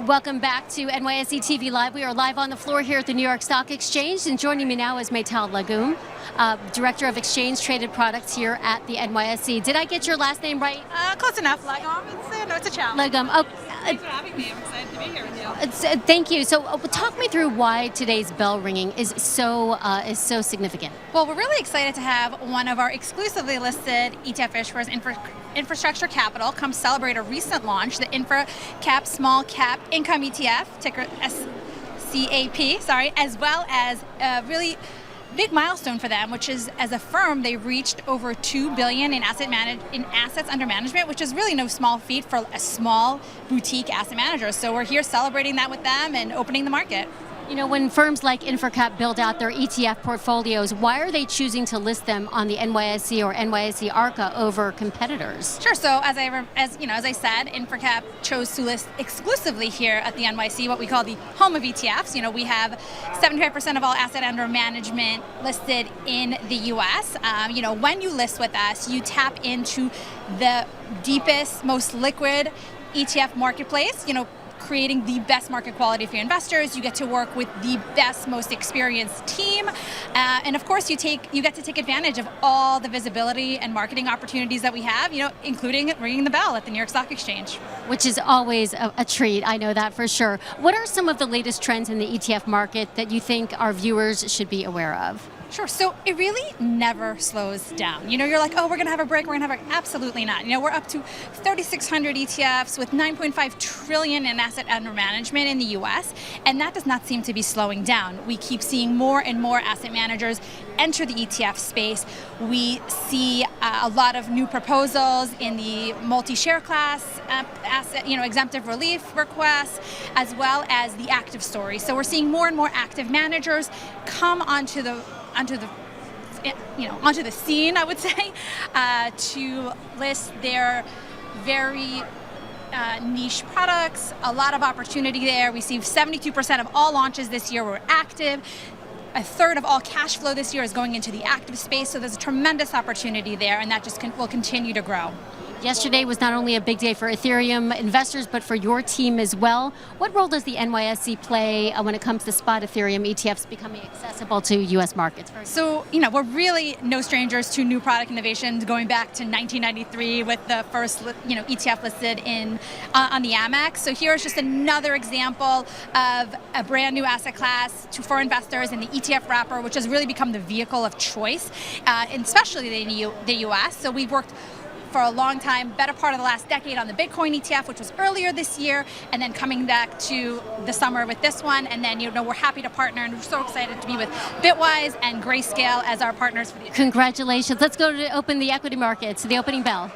Welcome back to NYSE TV Live. We are live on the floor here at the New York Stock Exchange, and joining me now is Maital Legum, Director of Exchange Traded Products here at the NYSE. Did I get your last name right? Close enough. Legum. It's a challenge. Legum. Thanks for having me. I'm excited to be here with you. Thank you. So, talk me through why today's bell ringing is so significant. Well, we're really excited to have one of our exclusively listed ETF issuers, Infrastructure Capital, come celebrate a recent launch, the InfraCap Small Cap Income ETF, ticker SCAP, as well as a really big milestone for them, which is, as a firm, they reached over $2 billion in assets under management, which is really no small feat for a small boutique asset manager. So we're here celebrating that with them and opening the market. You know, when firms like InfraCap build out their ETF portfolios, why are they choosing to list them on the NYSE or NYSE Arca over competitors? Sure. So as I said, InfraCap chose to list exclusively here at the NYSE, what we call the home of ETFs. You know, we have 75% of all asset under management listed in the U.S. When you list with us, you tap into the deepest, most liquid ETF marketplace. Creating the best market quality for your investors. You get to work with the best, most experienced team, and of course, you get to take advantage of all the visibility and marketing opportunities that we have. Including ringing the bell at the New York Stock Exchange, which is always a treat. I know that for sure. What are some of the latest trends in the ETF market that you think our viewers should be aware of? Sure. So it really never slows down. You're like, oh, we're going to have a break. We're going to have a break. Absolutely not. We're up to 3,600 ETFs with $9.5 trillion in asset under management in the U.S., and that does not seem to be slowing down. We keep seeing more and more asset managers enter the ETF space. We see a lot of new proposals in the multi-share class asset, exemptive relief requests, as well as the active story. So we're seeing more and more active managers come onto the scene, I would say, to list their very niche products. A lot of opportunity there. We see 72% of all launches this year were active. A third of all cash flow this year is going into the active space, so there's a tremendous opportunity there, and that just will continue to grow. Yesterday was not only a big day for Ethereum investors, but for your team as well. What role does the NYSE play when it comes to spot Ethereum ETFs becoming accessible to U.S. markets? So, we're really no strangers to new product innovations, going back to 1993 with the first, ETF listed on the Amex. So here's just another example of a brand new asset class for investors in the ETF wrapper, which has really become the vehicle of choice, especially in the U.S. So we've worked for a long time, better part of the last decade, on the Bitcoin ETF, which was earlier this year, and then coming back to the summer with this one. And then, we're happy to partner, and we're so excited to be with Bitwise and Grayscale as our partners for the. Congratulations. Let's go to open the equity markets, the opening bell.